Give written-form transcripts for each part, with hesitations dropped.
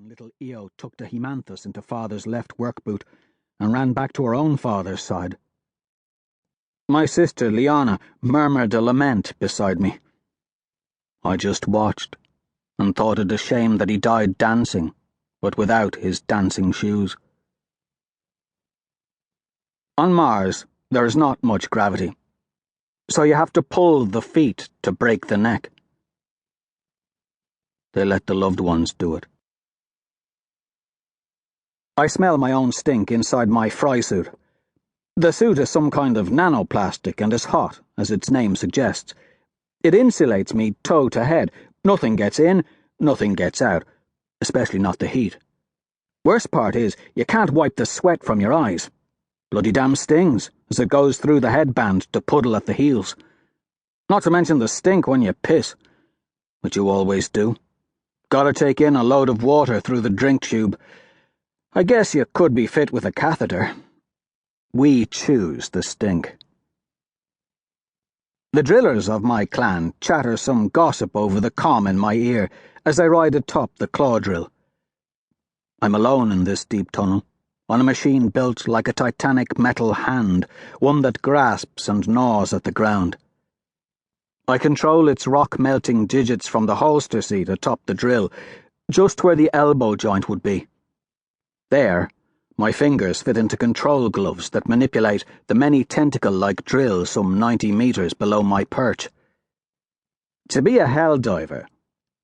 when little Io tucked a hemanthus into father's left work boot and ran back to her own father's side. My sister Liana murmured a lament beside me. I just watched and thought it a shame that he died dancing, but without his dancing shoes. On Mars, there is not much gravity, so you have to pull the feet to break the neck. They let the loved ones do it. I smell my own stink inside my fry suit. The suit is some kind of nanoplastic and is hot, as its name suggests. It insulates me toe to head. Nothing gets in, nothing gets out, especially not the heat. Worst part is, you can't wipe the sweat from your eyes. Bloody damn stings, as it goes through the headband to puddle at the heels. Not to mention the stink when you piss, which you always do. Gotta take in a load of water through the drink tube. I guess you could be fit with a catheter. We choose the stink. The drillers of my clan chatter some gossip over the comm in my ear as I ride atop the claw drill. I'm alone in this deep tunnel, on a machine built like a titanic metal hand, one that grasps and gnaws at the ground. I control its rock-melting digits from the holster seat atop the drill, just where the elbow joint would be. There, my fingers fit into control gloves that manipulate the many tentacle-like drills some 90 meters below my perch. To be a hell diver,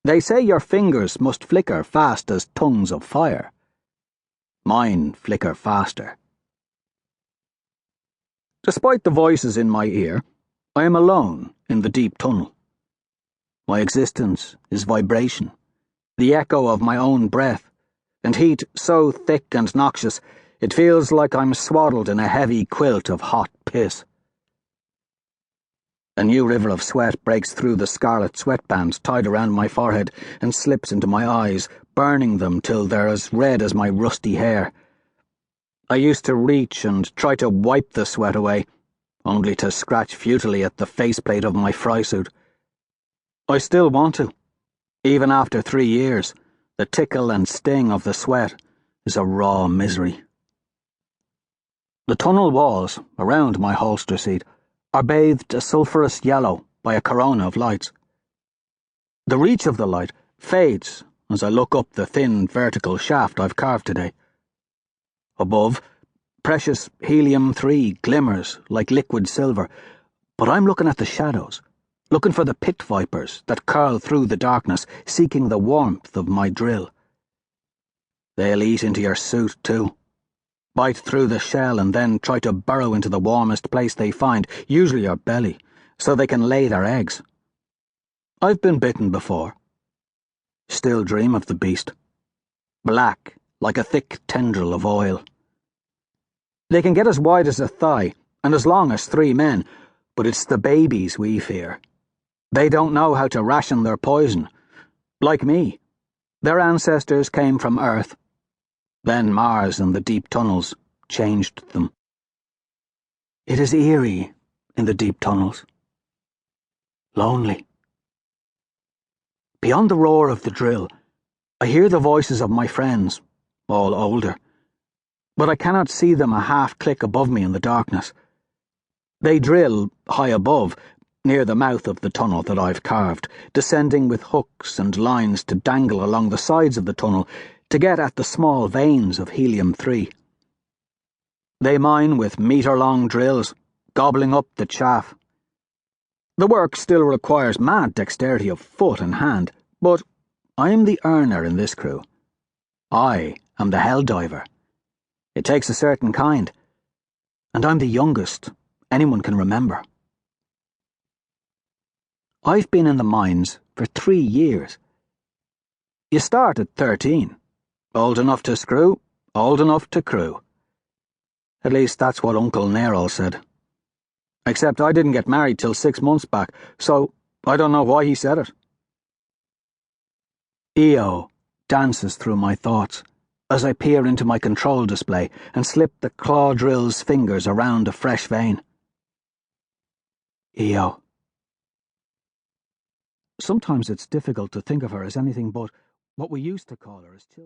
they say your fingers must flicker fast as tongues of fire. Mine flicker faster. Despite the voices in my ear, I am alone in the deep tunnel. My existence is vibration, the echo of my own breath, and heat so thick and noxious it feels like I'm swaddled in a heavy quilt of hot piss. A new river of sweat breaks through the scarlet sweatband tied around my forehead and slips into my eyes, burning them till they're as red as my rusty hair. I used to reach and try to wipe the sweat away, only to scratch futilely at the faceplate of my fry suit. I still want to. Even after 3 years, the tickle and sting of the sweat is a raw misery. The tunnel walls, around my holster seat, are bathed a sulphurous yellow by a corona of lights. The reach of the light fades as I look up the thin vertical shaft I've carved today. Above, precious helium-3 glimmers like liquid silver, but I'm looking at the shadows, looking for the pit vipers that curl through the darkness, seeking the warmth of my drill. They'll eat into your suit, too. Bite through the shell and then try to burrow into the warmest place they find, usually your belly, so they can lay their eggs. I've been bitten before. Still dream of the beast. Black, like a thick tendril of oil. They can get as wide as a thigh, and as long as 3 men, but it's the babies we fear. They don't know how to ration their poison. Like me, their ancestors came from Earth. Then Mars and the deep tunnels changed them. It is eerie in the deep tunnels. Lonely. Beyond the roar of the drill, I hear the voices of my friends, all older, but I cannot see them a half-click above me in the darkness. They drill high above, near the mouth of the tunnel that I've carved, descending with hooks and lines to dangle along the sides of the tunnel to get at the small veins of helium-3. They mine with metre-long drills, gobbling up the chaff. The work still requires mad dexterity of foot and hand, but I am the earner in this crew. I am the hell diver. It takes a certain kind, and I'm the youngest anyone can remember. I've been in the mines for 3 years. You start at 13. Old enough to screw, old enough to crew. At least that's what Uncle Nerol said. Except I didn't get married till 6 months back, so I don't know why he said it. Io dances through my thoughts as I peer into my control display and slip the claw drill's fingers around a fresh vein. Io. Sometimes it's difficult to think of her as anything but what we used to call her as children.